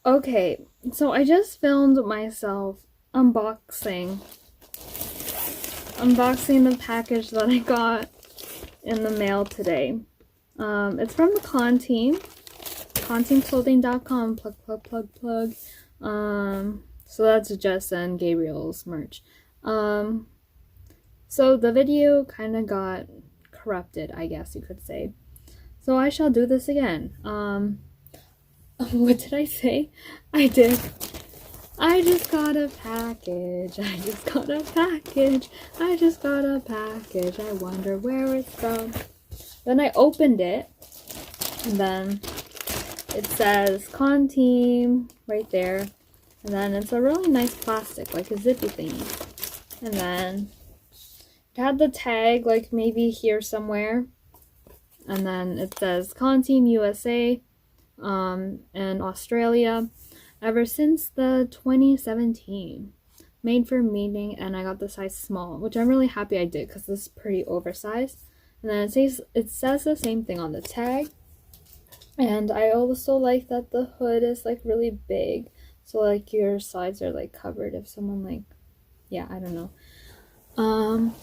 Okay, so I just filmed myself unboxing the package that I got in the mail today. It's from the conteamclothing.com. Plug. So that's Jess and Gabriel's merch. So the video kind of got corrupted, I guess you could say. So I shall do this again. What did I say? I just got a package. I wonder where it's from. Then I opened it, and then it says conteam right there. And then it's a really nice plastic, like a zippy thingy. And then it had the tag, like maybe here somewhere. And then it says conteam USA. In Australia ever since the 2017, made for meeting, and I got the size small, which I'm really happy I did because this is pretty oversized. And then it says the same thing on the tag, and I also like that the hood is like really big, so like your sides are like covered if someone like, yeah, I don't know. And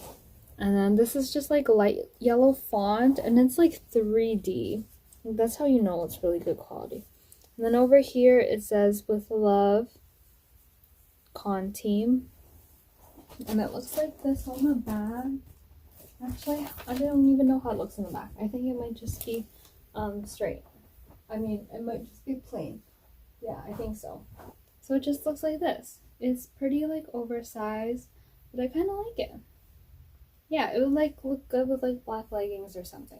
then this is just like light yellow font, and it's like 3D. That's how you know it's really good quality. And then over here it says with love, conteam. And it looks like this on the back. Actually, I don't even know how it looks in the back. I think it might just be straight. I mean, it might just be plain. Yeah, I think so. So it just looks like this. It's pretty like oversized, but I kind of like it. Yeah, it would like look good with like black leggings or something.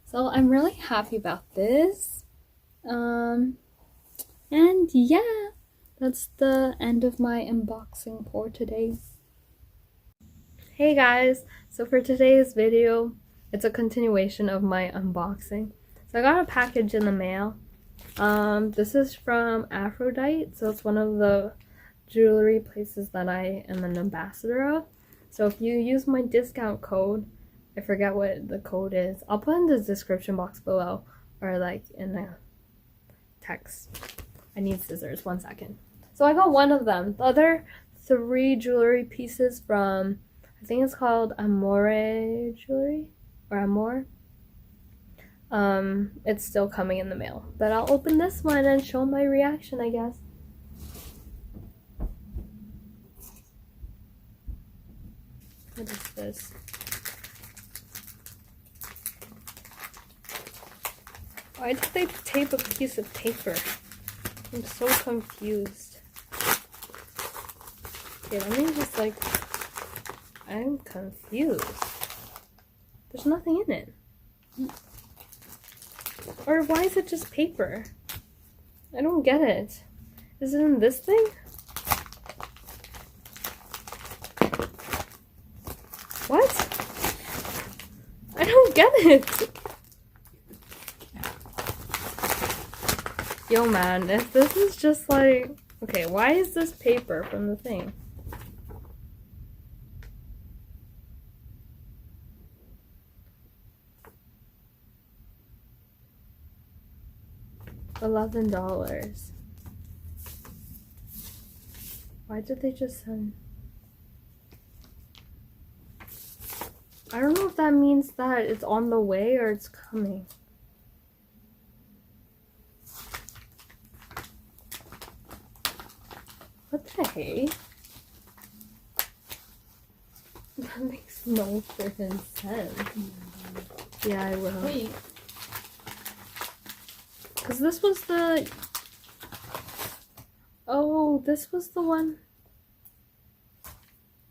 So I'm really happy about this. And yeah, that's the end of my unboxing for today. Hey guys, so for today's video, it's a continuation of my unboxing. So I got a package in the mail. This is from Aphrodite, so it's one of the jewelry places that I am an ambassador of. So if you use my discount code, I forget what the code is, I'll put in the description box below, or like in the text. I need scissors, 1 second. So I got one of them. The other 3 jewelry pieces from, I think it's called Amore Jewelry, or Amore. It's still coming in the mail. But I'll open this one and show my reaction, I guess. What is this? Why did they tape a piece of paper? I'm so confused. Okay, let me just like... I'm confused. There's nothing in it. Or why is it just paper? I don't get it. Is it in this thing? What? I don't get it. Yo man, if this is just like... Okay, why is this paper from the thing? $11. Why did they just send... I don't know if that means that it's on the way or it's coming. What the heck? That makes no freaking sense. Yeah, I will. Wait. Because this was the... Oh, this was the one.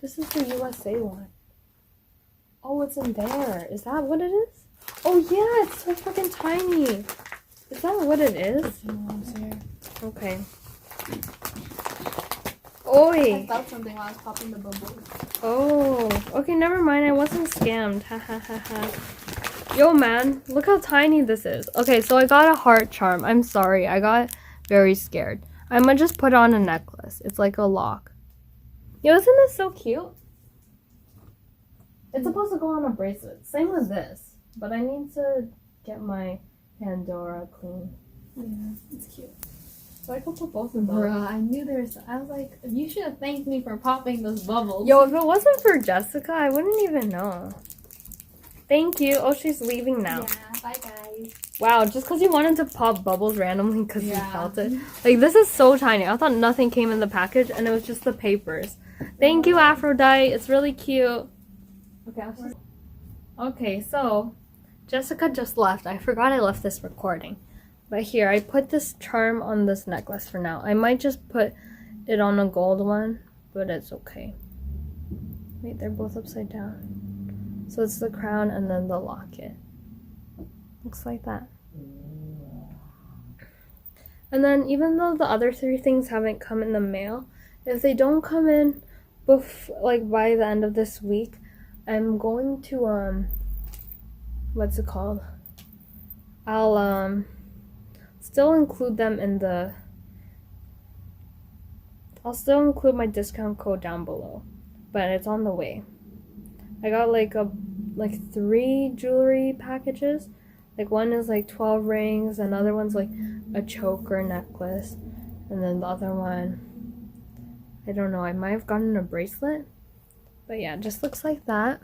This is the USA one. Oh, it's in there. Is that what it is? Oh, yeah, it's so freaking tiny. Is that what it is? Mom's here. Okay. Oi! I felt something while I was popping the bubbles. Oh, okay, never mind. I wasn't scammed. Ha ha ha ha. Yo, man, look how tiny this is. Okay, so I got a heart charm. I'm sorry. I got very scared. I'm gonna just put on a necklace. It's like a lock. Yo, isn't this so cute? It's supposed to go on a bracelet. Same with this. But I need to get my Pandora clean. Yeah, it's cute. So I could put both of those. Bruh, I knew there was. I was like, you should have thanked me for popping those bubbles. Yo, if it wasn't for Jessica, I wouldn't even know. Thank you. Oh, she's leaving now. Yeah, bye guys. Wow, just because you wanted to pop bubbles randomly because you felt it. Like, this is so tiny. I thought nothing came in the package, and it was just the papers. Thank you, Aphrodite. It's really cute. Okay, so Jessica just left. I forgot I left this recording. But here, I put this charm on this necklace for now. I might just put it on a gold one, but it's okay. Wait, they're both upside down. So it's the crown and then the locket. Looks like that. And then even though the other 3 things haven't come in the mail, if they don't come in by the end of this week, I'm going to what's it called? I'll still include them in the I'll still include my discount code down below, but it's on the way. I got like 3 jewelry packages. Like one is like 12 rings, another one's like a choker necklace, and then the other one, I don't know, I might have gotten a bracelet. But yeah, it just looks like that.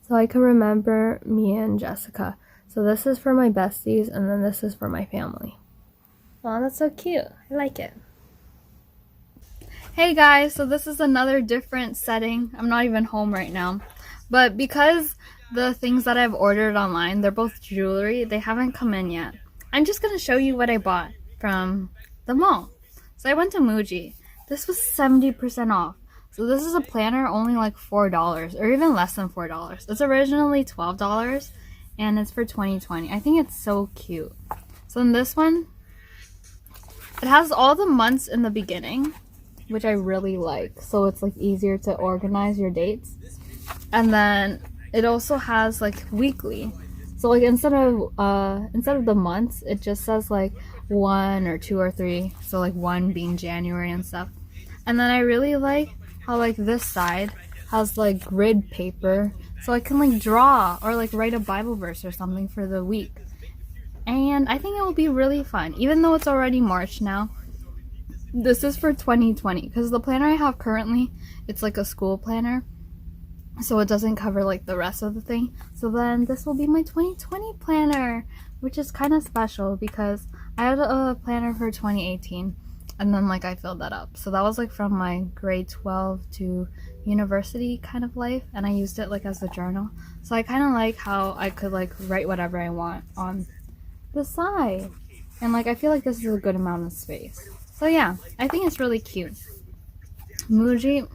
So I can remember me and Jessica. So this is for my besties, and then this is for my family. Wow, that's so cute. I like it. Hey guys, so this is another different setting. I'm not even home right now. But because the things that I've ordered online, they're both jewelry, they haven't come in yet. I'm just going to show you what I bought from the mall. So I went to Muji. This was 70% off. So this is a planner, only like $4 or even less than $4. It's originally $12 and it's for 2020. I think it's so cute. So in this one, it has all the months in the beginning, which I really like. So it's like easier to organize your dates. And then it also has like weekly. So like instead of the months, it just says like 1 or 2 or 3. So like 1 being January and stuff. And then I really like how like this side has like grid paper, so I can like draw or like write a Bible verse or something for the week. And I think it will be really fun, even though it's already March now. This is for 2020 because the planner I have currently, it's like a school planner, so it doesn't cover like the rest of the thing. So then this will be my 2020 planner, which is kind of special because I had a planner for 2018 and then like I filled that up. So that was like from my grade 12 to university kind of life, and I used it like as a journal. So I kind of like how I could like write whatever I want on the side, and like I feel like this is a good amount of space. So yeah, I think it's really cute. Muji,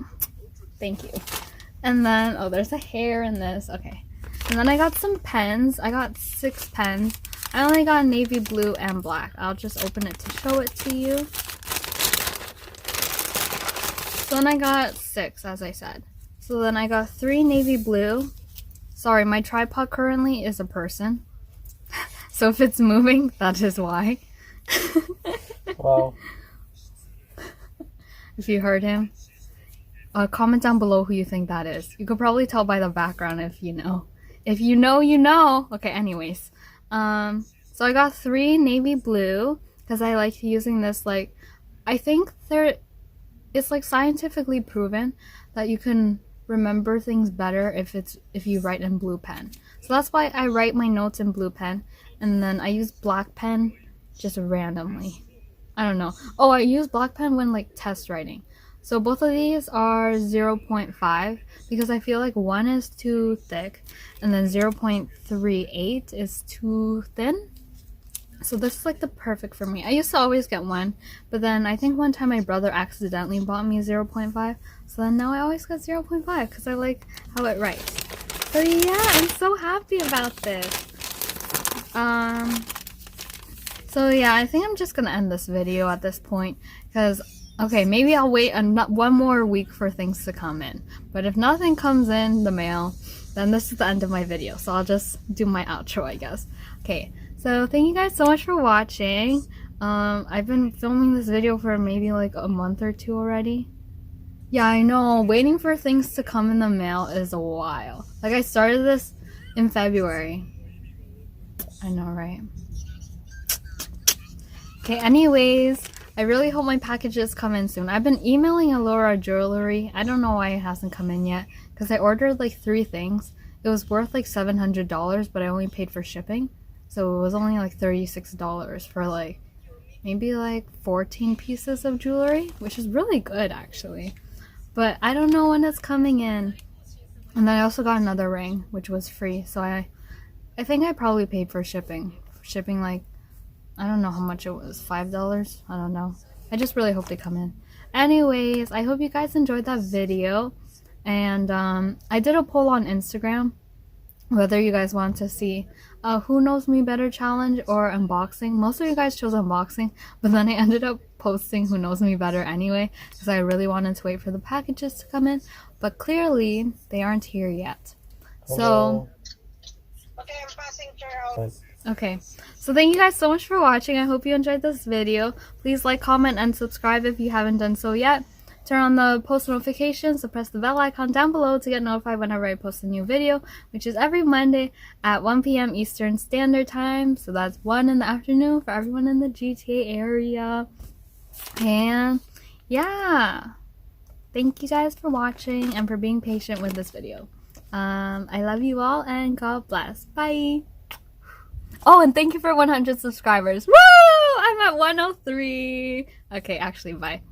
thank you. And then, oh, there's a hair in this. Okay. And then I got some pens. I got 6 pens. I only got navy blue and black. I'll just open it to show it to you. So then I got 6, as I said. So then I got 3 navy blue. Sorry, my tripod currently is a person. So if it's moving, that is why. Wow. If you heard him. Comment down below who you think that is. You could probably tell by the background if you know. If you know, you know. Okay, anyways. So I got 3 navy blue because I like using this, like, I think it's like scientifically proven that you can remember things better if you write in blue pen. So that's why I write my notes in blue pen, and then I use black pen just randomly. I don't know. Oh, I use black pen when like test writing. So both of these are 0.5 because I feel like 1 is too thick and then 0.38 is too thin. So this is like the perfect for me. I used to always get 1, but then I think one time my brother accidentally bought me 0.5. So then now I always get 0.5 because I like how it writes. So yeah, I'm so happy about this. So yeah, I think I'm just gonna end this video at this point because, okay, maybe I'll wait one more week for things to come in. But if nothing comes in the mail, then this is the end of my video. So I'll just do my outro, I guess. Okay, so thank you guys so much for watching. I've been filming this video for maybe like a month or 2 already. Yeah, I know, waiting for things to come in the mail is a while. Like I started this in February. I know, right? Okay, anyways, I really hope my packages come in soon. I've been emailing Allura Jewelry. I don't know why it hasn't come in yet, because I ordered like 3 things. It was worth like $700, but I only paid for shipping. So it was only like $36 for like maybe like 14 pieces of jewelry, which is really good actually. But I don't know when it's coming in. And then I also got another ring, which was free. So I think I probably paid for shipping. Shipping like, I don't know how much it was, $5? I don't know. I just really hope they come in. Anyways, I hope you guys enjoyed that video. And I did a poll on Instagram whether you guys want to see who knows me better challenge or unboxing. Most of you guys chose unboxing, but then I ended up posting who knows me better anyway because I really wanted to wait for the packages to come in, but clearly they aren't here yet. Hello. Okay, I'm passing through. Okay, so thank you guys so much for watching. I hope you enjoyed this video. Please like, comment, and subscribe if you haven't done so yet. Turn on the post notifications, so press the bell icon down below to get notified whenever I post a new video, which is every Monday at 1 p.m. Eastern Standard Time. So that's 1 in the afternoon for everyone in the GTA area. And yeah, thank you guys for watching and for being patient with this video. I love you all and God bless. Bye. Oh, and thank you for 100 subscribers. Woo! I'm at 103. Okay, actually, bye.